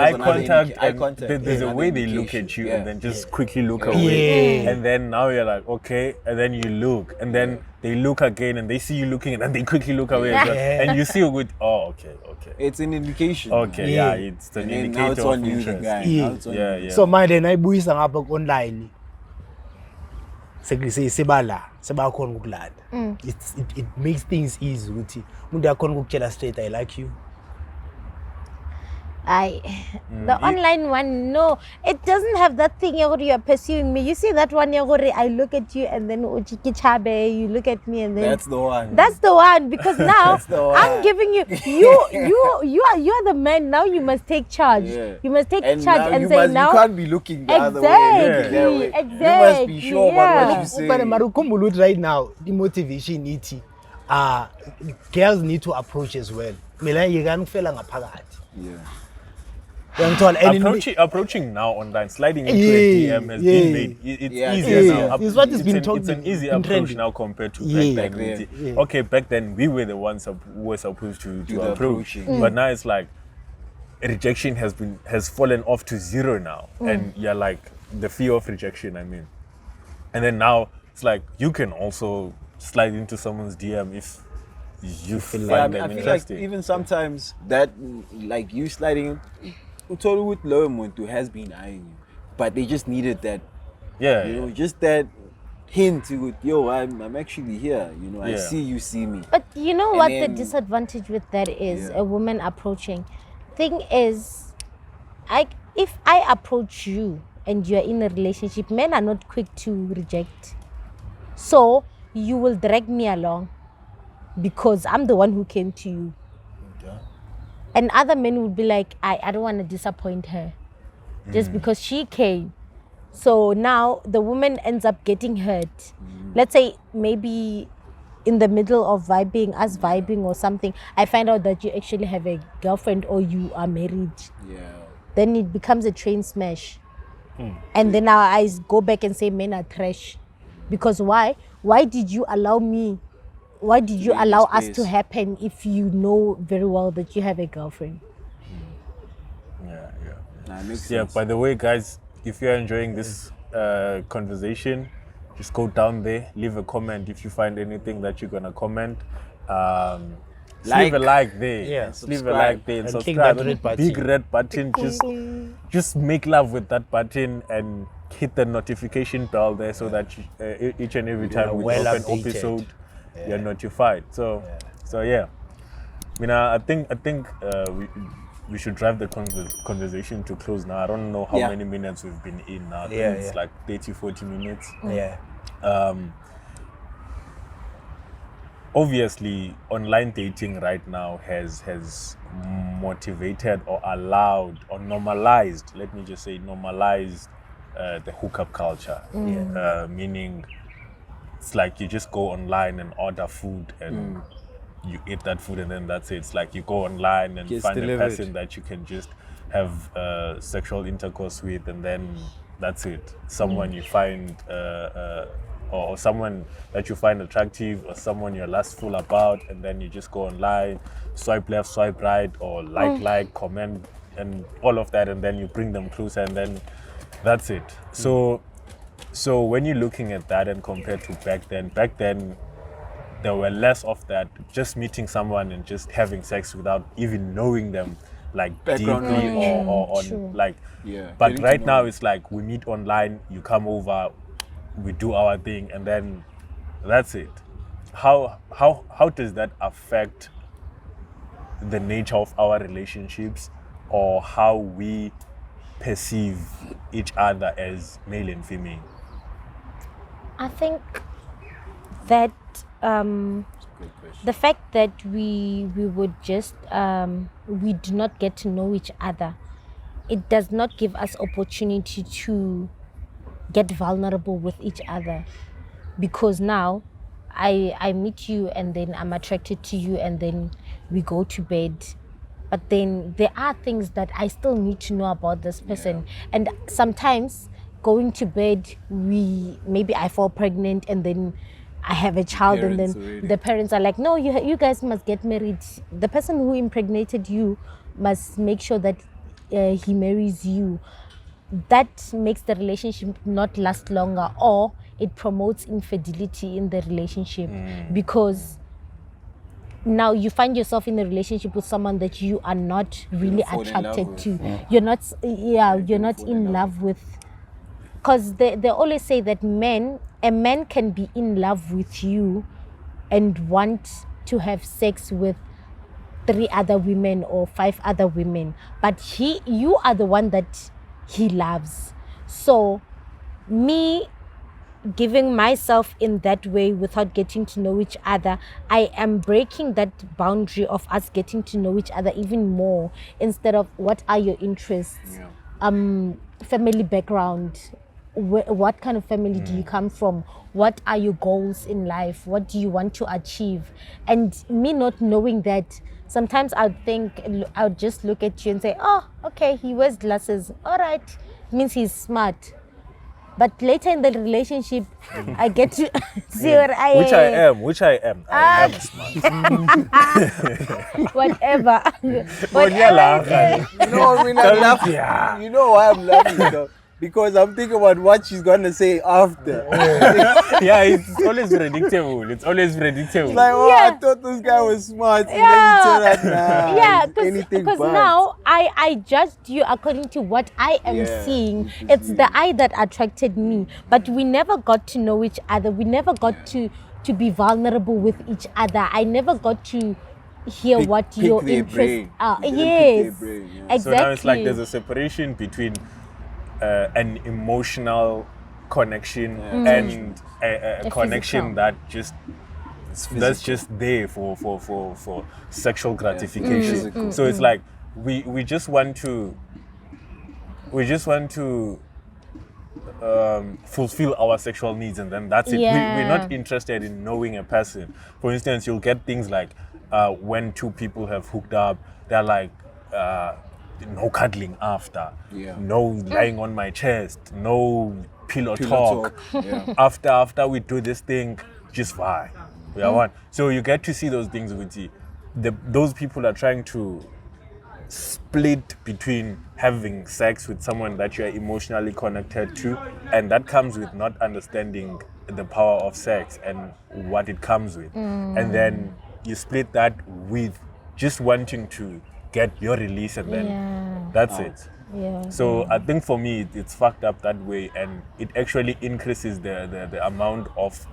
eye contact. There's a way they look at you and then just quickly look away. Yeah. And then now you're like, okay, and then you look, and then they look again and they see you looking, and then they quickly look away. Yeah. And you see a good, oh, okay. It's an indication. Okay, Yeah. it's an And then indicator now it's of on you, the interest. guy. Yeah. Now it's on Yeah, you. yeah. So manje nayibuyisa ngapha online. Sebala sebakhona ukulanda. It makes things easy ukuthi umuntu yakhona ukukutshela straight I like you. The online one, no, it doesn't have that thing where you're pursuing me. You see that one where I look at you and then you look at me and then That's the one. That's the one, because now the one. I'm giving you you're the man. Now you must take charge. Yeah. You must take And charge now and you say must, now you can't be looking the other way. Exactly, That way. exactly. You must be sure about what you say. But Marukhumbula ukuthi right now the motivation ithi girls need to approach as well. Mina yekani kufela ngaphakathi. Yeah. Approaching now online, sliding into Yeah, a DM has yeah. been made. It's Yeah, easier yeah. now. It's what has been It's an easy been approach trending. now compared to Yeah. back then. Back then, yeah. Okay, back then we were the ones who were supposed to the approach, approaching. but now it's like rejection has fallen off to zero now, and you're like the fear of rejection. I mean, and then now it's like you can also slide into someone's DM if you find Yeah, them I feel like interesting. even sometimes that, like you sliding, Utolu with Lowemuntu has been eyeing you, but they just needed that, Yeah, you yeah. know, just that hint to, yo, I'm actually here, you know, I Yeah. see you see me. But you know And what then- the disadvantage with that is, Yeah. a woman approaching. Thing is, if I approach you and you're in a relationship, men are not quick to reject. So you will drag me along because I'm the one who came to you. And other men would be like, I don't want to disappoint her just because she came. So now the woman ends up getting hurt. Let's say maybe in the middle of us vibing or something, I find out that you actually have a girlfriend or you are married. Yeah. Then it becomes a train smash. And then now I go back and say men are trash. Because why? Why did you allow me? Why did you Make allow the us to space. happen if you know very well that you have a girlfriend? Yeah. Nah, it makes Yeah, sense. by the way, guys, if you're enjoying this conversation, just go down there, leave a comment if you find anything that you're gonna comment. Leave a like there. Yeah, leave a subscribe. like there and And click subscribe. that red button. Big red button. Just make love with that button and hit the notification bell there so that each and every time we well drop an updated. episode, you're notified. So yeah. I mean, I think we should drive the conversation to close now. I don't know how Yeah. many minutes we've been in now. I think Yeah, it's yeah. like 30, 40 minutes. Yeah. Obviously, online dating right now has motivated or allowed or normalized, let me just say normalized the hookup culture. Meaning it's like you just go online and order food and you eat that food and then that's it. It's like you go online and Gets find delivered. a person that you can just have sexual intercourse with and then that's it. Someone you find or someone that you find attractive or someone you're lustful about and then you just go online, swipe left, swipe right, or like, comment and all of that and then you bring them closer and then that's it. So when you're looking at that and compared to back then there were less of that, just meeting someone and just having sex without even knowing them like Background deeply or True. like Yeah, but getting right to now know. it's like we meet online, you come over, we do our thing and then that's it. How does that affect the nature of our relationships or how we perceive each other as male and female? I think that the fact that we would just we do not get to know each other, it does not give us opportunity to get vulnerable with each other, because now I meet you and then I'm attracted to you and then we go to bed but then there are things that I still need to know about this person. And sometimes going to bed, maybe I fall pregnant and then I have a child, and then the parents are like, no, you guys must get married. The person who impregnated you must make sure that he marries you. That makes the relationship not last longer, or it promotes infidelity in the relationship, because now you find yourself in a relationship with someone that you are not really attracted to. You're not in love with, because they always say that a man can be in love with you and want to have sex with 3 other women or 5 other women, but you are the one that he loves. So me giving myself in that way without getting to know each other, I am breaking that boundary of us getting to know each other even more, instead of what are your interests, family background, what kind of family do you come from, what are your goals in life, what do you want to achieve. And me not knowing that, sometimes I'll just look at you and say, oh, okay, he wears glasses, all right, it means he's smart. But later in the relationship, I get to see what I am. Which I am. I am smart. Whatever. But yeah, laugh. You know, I mean, I'm laughing. You know why I'm laughing though? Because I'm thinking about what she's gonna say after. Yeah, it's always predictable. It's always predictable. It's like, oh, I thought this guy was smart. Yeah, because but. now I judged you according to what I am seeing. It's the eye that attracted me, but we never got to know each other. We never got to be vulnerable with each other. I never got to hear what your interests are. Yes, exactly. So now it's like there's a separation between an emotional connection and a connection that that's just there for sexual gratification. So it's like we just want to fulfill our sexual needs, and then that's it. We're not interested in knowing a person. For instance, you'll get things like when 2 people have hooked up, they're like no cuddling after, no lying on my chest, no pillow talk. After we do this thing, just vibe. We are one. So you get to see those things with those people are trying to split between having sex with someone that you are emotionally connected to, and that comes with not understanding the power of sex and what it comes with. And then you split that with just wanting to get your release, and then that's it. So I think for me it's fucked up that way, and it actually increases the amount of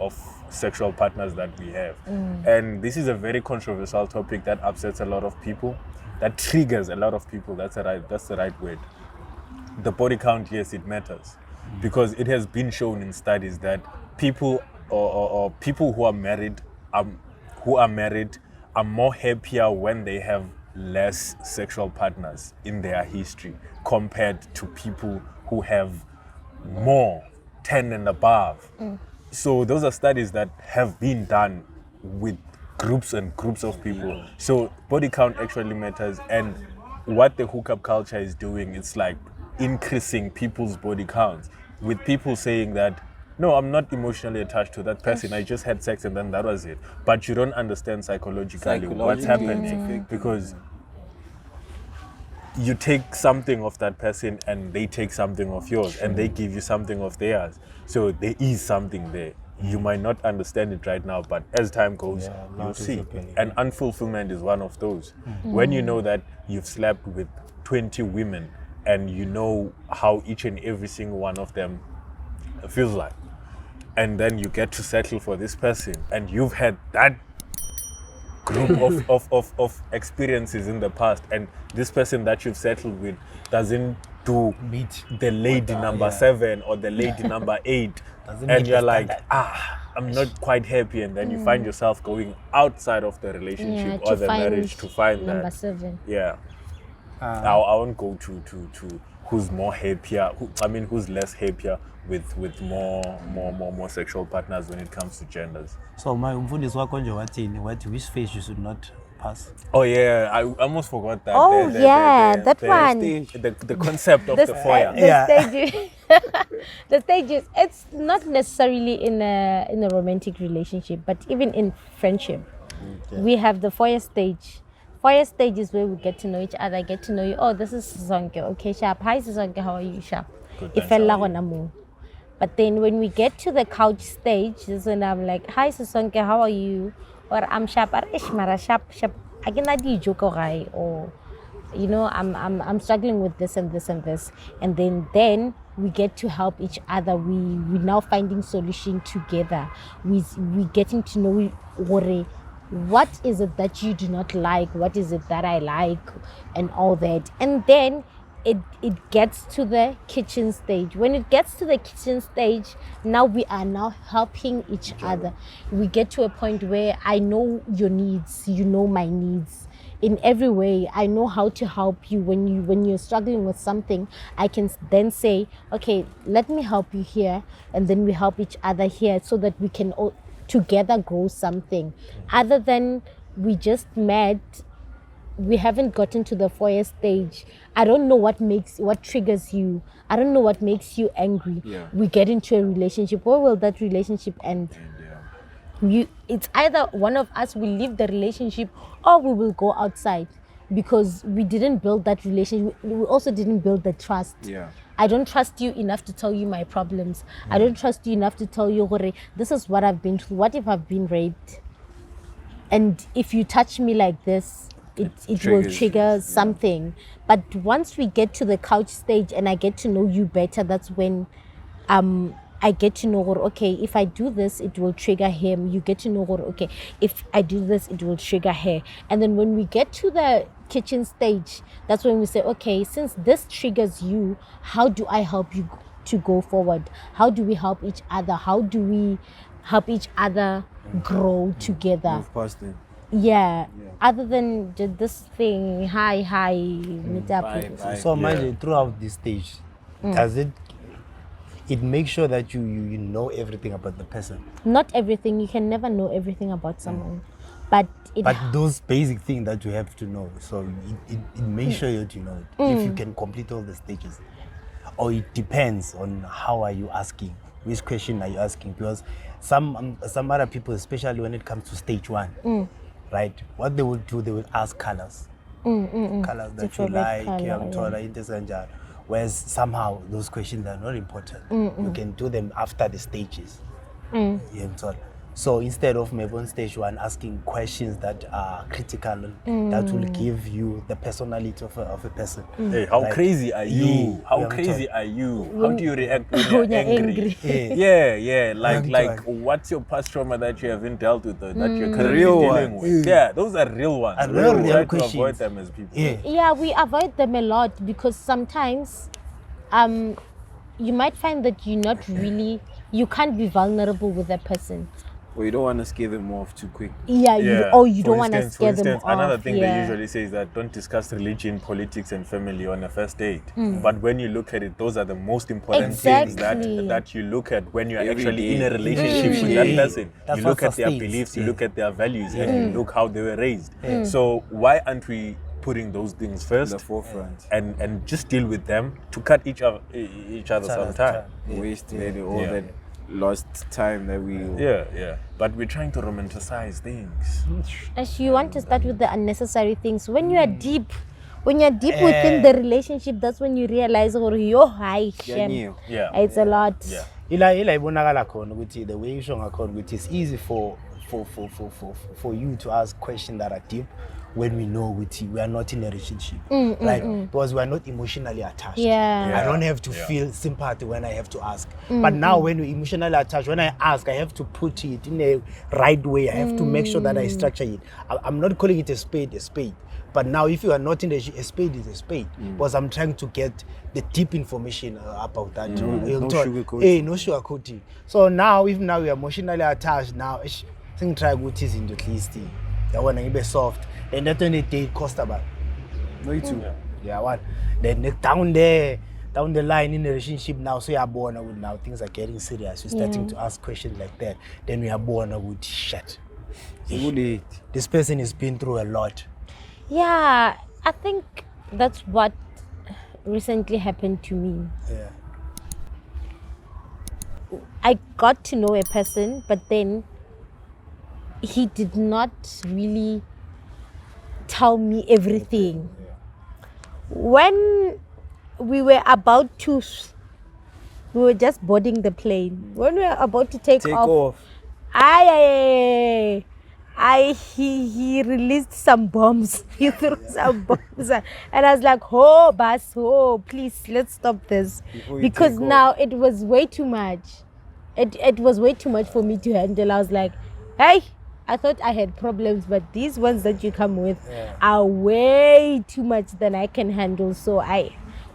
sexual partners that we have. And this is a very controversial topic that upsets a lot of people, that triggers a lot of people. That's the right word. The body count, yes, it matters, because it has been shown in studies that people or people who are married are more happier when they have less sexual partners in their history compared to people who have more, 10 and above. So those are studies that have been done with groups and groups of people. So body count actually matters, and what the hookup culture is doing, it's like increasing people's body counts, with people saying that, no, I'm not emotionally attached to that person. I just had sex and then that was it. But you don't understand psychologically what's happening, because you take something of that person and they take something of yours, and they give you something of theirs. So there is something there. You might not understand it right now, but as time goes, you'll see. And unfulfillment is one of those. When you know that you've slept with 20 women and you know how each and every single one of them feels like, and then you get to settle for this person, and you've had that group of experiences in the past, and this person that you've settled with doesn't do meet the lady number 7 or the lady number 8, and you're like, I'm not quite happy, and then you find yourself going outside of the relationship or the marriage to find number that 7. I won't go to who's more happier, who's less happier with more sexual partners when it comes to genders. So my umfundisi wakho nje wathini, wathi which face you should not us? Oh yeah, I almost forgot that. Oh, yeah, that one. The concept of the foyer. Yeah. Stage, the stages. It's not necessarily in a romantic relationship, but even in friendship, we have the foyer stage. Foyer stage is where we get to know each other, get to know you. Oh, this is Sisonke. Okay, Sharp. Hi, Sisonke. How are you, Sharp? Good, If thanks, how are you? But then when we get to the couch stage, this is when I'm like, hi, Sisonke. How are you? Or I'm Sharp. Mara Sharp. I cannot do joke or you know, I'm struggling with this and this and this, and then we get to help each other. We now finding solution together. We getting to know what is it that you do not like, what is it that I like, and all that. And then it gets to the kitchen stage. When it gets to the kitchen stage, now we are now helping each other. We get to a point where I know your needs, you know my needs. In every way, I know how to help you. When you're struggling with something, I can then say, okay, let me help you here, and then we help each other here, so that we can all together grow something. Other than we just met, we haven't gotten to the foyer stage. I don't know what triggers you. I don't know what makes you angry. Yeah. We get into a relationship. Where will that relationship end? It's either one of us will leave the relationship, or we will go outside, because we didn't build that relationship. We also didn't build the trust. Yeah. I don't trust you enough to tell you my problems. I don't trust you enough to tell you, this is what I've been through. What if I've been raped? And if you touch me like this, it will trigger something. But once we get to the couch stage and I get to know you better, that's when I get to know, okay, if I do this, it will trigger him. You get to know, okay, if I do this, it will trigger her. And then when we get to the kitchen stage, that's when we say, okay, since this triggers you, how do I help you to go forward? How do we help each other? How do we help each other grow together? Move past it. Yeah. Other than this thing, hi, meet up. Bye. So imagine throughout this stage, does it makes sure that you know everything about the person? Not everything. You can never know everything about someone, but those basic things that you have to know, so it makes sure that you know it, if you can complete all the stages. Or it depends on how are you asking, which question are you asking, because some other people, especially when it comes to stage 1, right, what they will do, they will ask colors that you like, whereas somehow those questions are not important. You can do them after the stages. So instead of maybe on stage 1 asking questions that are critical, that will give you the personality of a person. Hey, how crazy are you? How crazy are you? How do you react when you're angry? Yeah. Like what's your past trauma that you haven't dealt with, or that you're currently dealing with? Yeah, those are real ones. And We real try to questions. avoid them as people. Yeah, we avoid them a lot, because sometimes you might find that you can't be vulnerable with a person. Well, you don't want to scare them off too quick. You don't want to scare them off. Another thing they usually say is that don't discuss religion, politics, and family on a first date. But when you look at it, those are the most important things that you look at when you're actually in a relationship with that person. That's You look what at their sustains. beliefs, you look at their values, and you look how they were raised. So why aren't we putting those things first The forefront. and just deal with them to cut each other some time? Waste all that lost time that we. Yeah. But we're trying to romanticize things. As you want to start with the unnecessary things. When you are deep within the relationship, that's when you realize, it's a lot. Yeah. Ila ibonakala khona ukuthi the way you show ngakhona ukuthi it's easy for you to ask questions that are deep when we know we are not in a relationship, right? Because we are not emotionally attached. Yeah. I don't have to feel sympathy when I have to ask. But now when we're emotionally attached, when I ask, I have to put it in a right way. I have to make sure that I structure it. I'm not calling it a spade. But now if you are not in a spade is a spade. Because I'm trying to get the deep information about that. No sugarcoating. No sugarcoating. So now, if now we are emotionally attached, now I think try good is in the least. I want to be soft. And that when it cost about. No, you too. Yeah, what? Then down the line in the relationship now, so you are born with now things are getting serious. You're starting to ask questions like that. Then we are born with shit. this person has been through a lot. Yeah, I think that's what recently happened to me. Yeah. I got to know a person, but then he did not really tell me everything. When we were about to, we were just boarding the plane. When we were about to take off. He released some bombs. He threw some bombs, and I was like, "Oh, boss, oh, please, let's stop this," because now it was way too much. It was way too much for me to handle. I was like, "Hey, I thought I had problems, but these ones that you come with are way too much than I can handle. So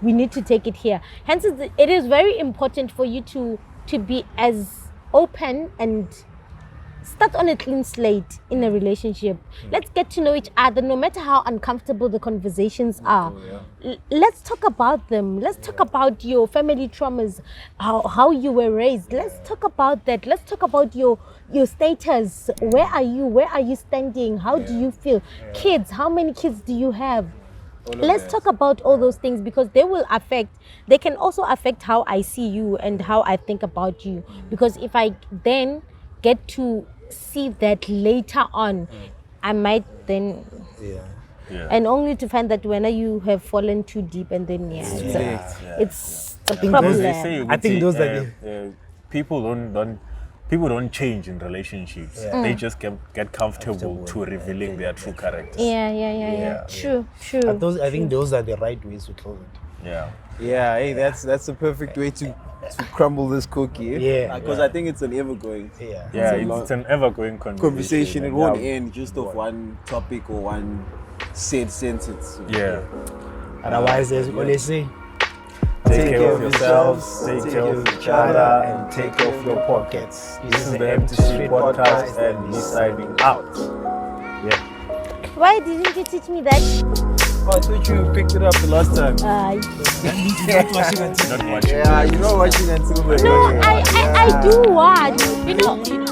we need to take it here." Hence, it is very important for you to be as open and start on a clean slate in a relationship. Let's get to know each other, no matter how uncomfortable the conversations are. Let's talk about them. Let's talk about your family traumas, how you were raised. Let's talk about that. Let's talk about your status. Where are you? Where are you standing? How do you feel? Kids, how many kids do you have? Let's talk about all those things, because they can also affect how I see you and how I think about you. Because if I then get to see that later on, I might then and only to find that when you have fallen too deep, and then it's a problem. They say, I think those are people don't change in relationships. They just get comfortable to revealing their true characters. Yeah. True. I think those are the right ways to close it. Yeah, hey, that's the perfect way to crumble this cookie. Because I think it's an ever-going. It's an ever-going conversation. It won't end just of one topic or one said sentence. Otherwise, as we always say, take care of yourselves, take care of each other, and take care of your pockets. This is the Empty Street Podcast, and he's signing out. Why didn't you teach me that? Oh, I thought you picked it up the last time. not watching until Not watching. Yeah, you're not watching until No, I do watch. You know.